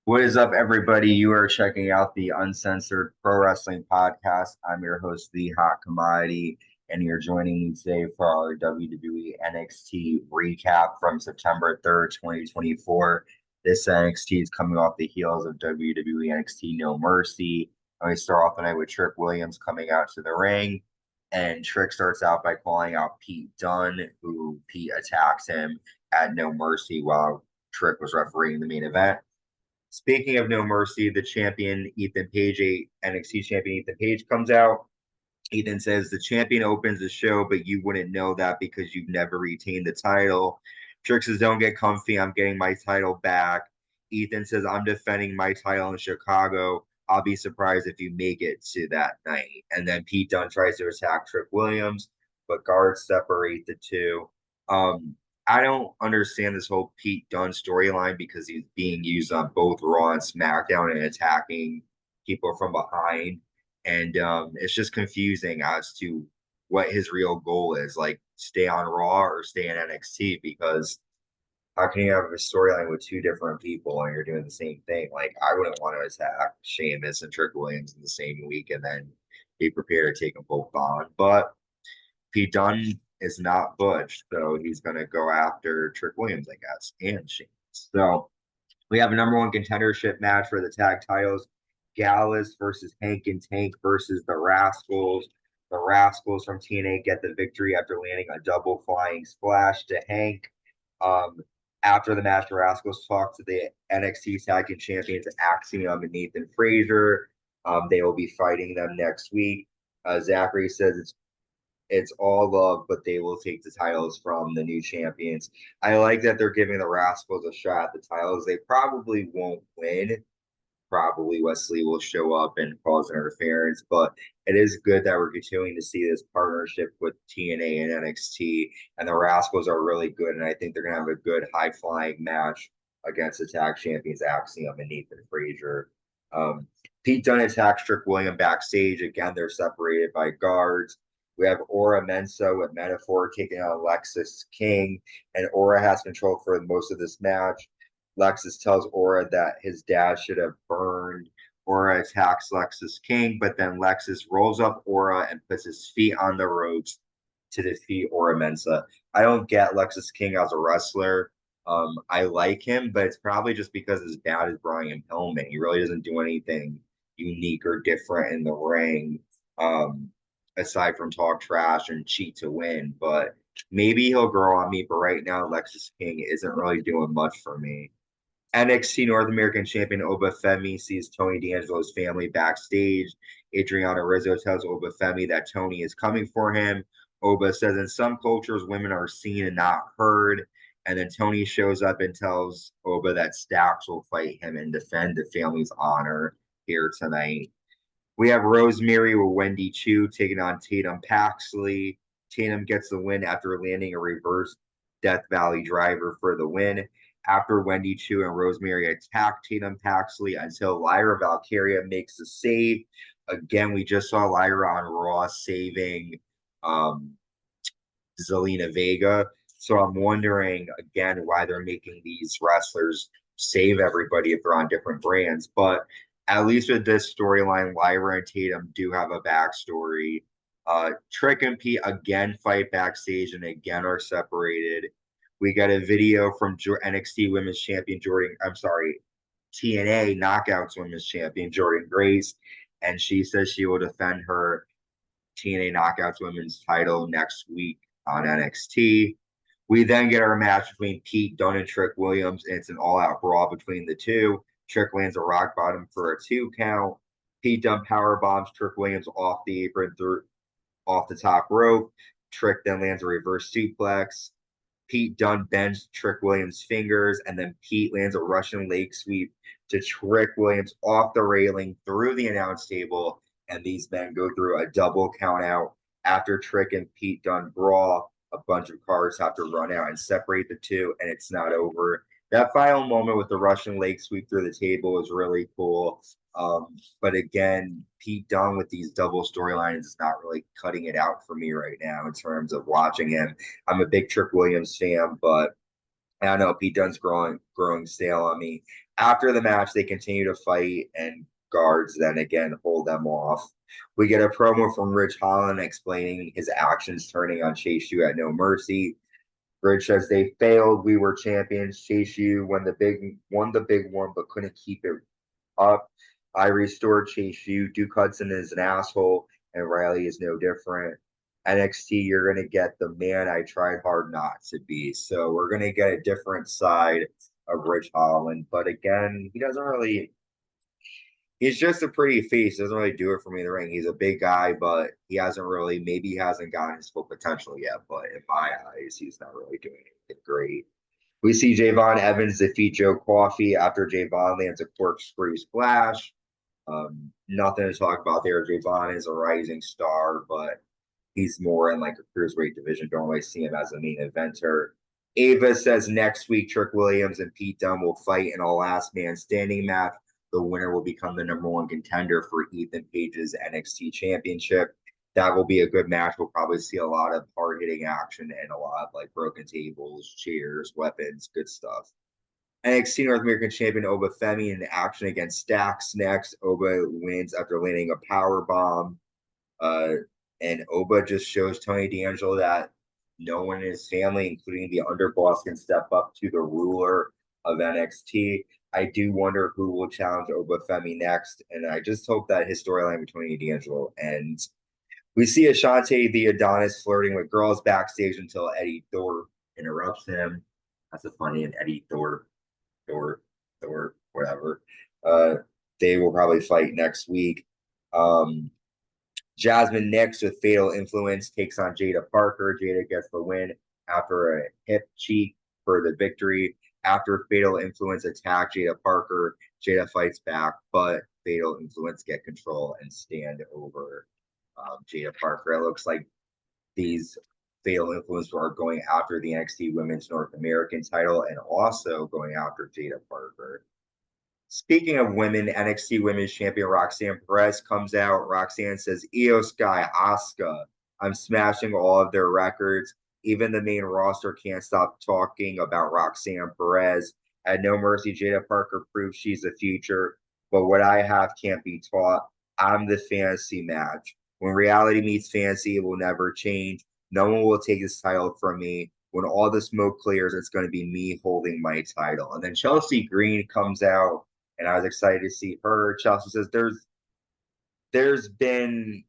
What is up, everybody? You are checking out the Uncensored Pro Wrestling Podcast. I'm your host, The Hot Commodity, and you're joining me today for our WWE NXT recap from September 3rd, 2024. This NXT is coming off the heels of WWE NXT No Mercy. And we start off the night with Trick Williams coming out to the ring, and Trick starts out by calling out Pete Dunne, who Pete attacks him at No Mercy while Trick was refereeing the main event. Speaking of No Mercy, the champion Ethan Page, NXT champion Ethan Page, comes out. Ethan says the champion opens the show, but you wouldn't know that because you've never retained the title. Trick says, "Don't get comfy. I'm getting my title back." Ethan says, "I'm defending my title in Chicago. I'll be surprised if you make it to that night." And then Pete Dunne tries to attack Trick Williams, but guards separate the two. Um, I don't understand this whole Pete Dunne storyline because he's being used on both Raw and SmackDown and attacking people from behind. And it's just confusing as to what his real goal is. Like, stay on Raw or stay in NXT, because how can you have a storyline with two different people and you're doing the same thing? Like, I wouldn't want to attack Sheamus and Trick Williams in the same week and then be prepared to take them both on. But Pete Dunne is not budged, so he's going to go after Trick Williams, I guess, and Sheamus. So we have a number one contendership match for the tag titles. Gallus versus Hank and Tank versus the Rascalz. The Rascalz from TNA get the victory after landing a double flying splash to Hank. Um, After the match, the Rascalz talk to the NXT Tag Team Champions Axiom and Nathan Frazer. They will be fighting them next week. Zachary says it's all love, but they will take the titles from the new champions. I like that they're giving the Rascalz a shot at the titles. They probably won't win. Probably Wesley will show up and cause interference, but it is good that we're continuing to see this partnership with TNA and NXT, and the Rascalz are really good, and I think they're going to have a good high flying match against the tag champions Axiom and Nathan Frazer. Um, Pete Dunne attacks Trick William backstage. Again, they're separated by guards. We have Ora Mensa with Metaphor taking on Lexis King, and Ora has control for most of this match. Lexis tells Ora that his dad should have burned. Ora attacks Lexis King, but then Lexis rolls up Ora and puts his feet on the ropes to defeat Ora Mensa. I don't get Lexis King as a wrestler. I like him, but it's probably just because his dad is bringing him home, and he really doesn't do anything unique or different in the ring, um, aside from talk trash and cheat to win. But maybe he'll grow on me. But right now, Lexis King isn't really doing much for me. NXT North American Champion Oba Femi sees Tony D'Angelo's family backstage. Adriana Rizzo tells Oba Femi that Tony is coming for him. Oba says in some cultures, women are seen and not heard. And then Tony shows up and tells Oba that Stax will fight him and defend the family's honor here tonight. We have Rosemary with Wendy Choo taking on Tatum Paxley. Tatum gets the win after landing a reverse Death Valley driver for the win. After Wendy Choo and Rosemary attack Tatum Paxley until Lyra Valkyria makes the save. Again, we just saw Lyra on Raw saving um, Zelina Vega. So I'm wondering again why they're making these wrestlers save everybody if they're on different brands. But at least with this storyline, Lyra and Tatum do have a backstory. Trick and Pete again fight backstage and again are separated. We got a video from NXT Women's Champion Jordynne. I'm sorry, TNA Knockouts Women's Champion Jordynne Grace, and she says she will defend her TNA Knockouts Women's title next week on NXT. We then get our match between Pete Dunne and Trick Williams, and it's an all-out brawl between the two. Trick lands a rock bottom for a 2 count. Pete Dunne power bombs Trick Williams off the apron through off the top rope. Trick then lands a reverse suplex. Pete Dunne bends Trick Williams' fingers, and then Pete lands a Russian leg sweep to Trick Williams off the railing through the announce table, and these men go through a double count out. After Trick and Pete Dunne brawl, a bunch of cards have to run out and separate the two, and it's not over. That final moment with the Russian leg sweep through the table is really cool. But again, Pete Dunne with these double storylines is not really cutting it out for me right now in terms of watching him. I'm a big Trick Williams fan, but And I know Pete Dunne's growing stale on me. After the match, they continue to fight, and guards then again hold them off. We get a promo from Rich Holland explaining his actions turning on Chase U at No Mercy. Rich says they failed. We were champions. Chase U won the big one, but couldn't keep it up. I restored Chase U. Duke Hudson is an asshole, and Riley is no different. NXT, you're going to get the man I tried hard not to be. So we're going to get a different side of Rich Holland. But again, he doesn't really, he's just a pretty face. Doesn't really do it for me in the ring. He's a big guy, but maybe he hasn't gotten his full potential yet. But in my eyes, he's not really doing anything great. We see Javon Evans defeat Joe Coffey after Javon lands a corkscrew splash. Nothing to talk about there. Javon is a rising star, but he's more in like a cruiserweight division. Don't really see him as a main eventer. Ava says next week Trick Williams and Pete Dunne will fight in a last man standing match. The winner will become the #1 contender for Ethan Page's NXT Championship. That will be a good match. We'll probably see a lot of hard hitting action and a lot of like broken tables, chairs, weapons, good stuff. NXT North American Champion Oba Femi in action against Stacks next. Oba wins after landing a power bomb. And Oba just shows Tony D'Angelo that no one in his family, including the underboss, can step up to the ruler of NXT. I do wonder who will challenge Oba Femi next, and I just hope that his storyline with Tony D'Angelo ends. We see Ashante the Adonis flirting with girls backstage until Eddie Thorpe interrupts him. That's a funny and Eddie Thorpe, whatever. They will probably fight next week. Jazymn Nyx with Fatal Influence takes on Jaida Parker. Jaida gets the win after a hip cheek for the victory. After Fatal Influence attack Jaida Parker, Jaida fights back, but Fatal Influence get control and stand over Jaida Parker. It looks like these Fatal Influence are going after the NXT Women's North American title and also going after Jaida Parker. Speaking of women, NXT Women's Champion Roxanne Perez comes out. Roxanne says, Io Sky, Asuka, I'm smashing all of their records. Even the main roster can't stop talking about Roxanne Perez. At No Mercy, Jaida Parker proves she's the future, but what I have can't be taught. I'm the fantasy match. When reality meets fantasy, it will never change. No one will take this title from me. When all the smoke clears, it's going to be me holding my title. And then Chelsea Green comes out, and I was excited to see her. Chelsea says there's been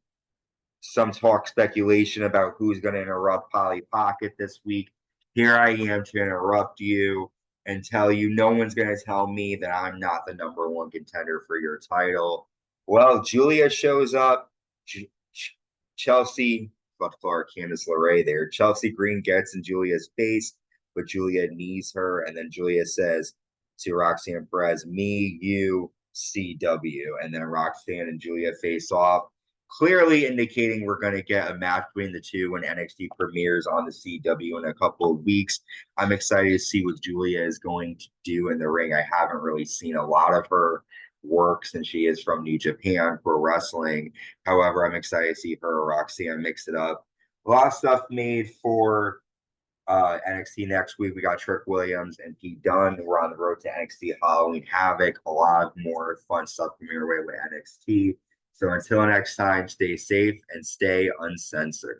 some speculation about who's going to interrupt Polly Pocket this week. Here I am to interrupt you and tell you no one's going to tell me that I'm not the #1 contender for your title. Well, Giulia shows up. Chelsea, Clark, Candice LeRae there. Chelsea Green gets in Giulia's face, but Giulia knees her, and then Giulia says to Roxanne Perez, me, you, CW. And then Roxanne and Giulia face off, clearly indicating we're going to get a match between the two when NXT premieres on the CW in a couple of weeks. I'm excited to see what Giulia is going to do in the ring. I haven't really seen a lot of her work since she is from New Japan for wrestling. However, I'm excited to see her, Roxanne, mix it up. A lot of stuff made for NXT next week. We got Trick Williams and Pete Dunne. We're on the road to NXT Halloween Havoc. A lot more fun stuff coming your way with NXT. So until next time, stay safe and stay uncensored.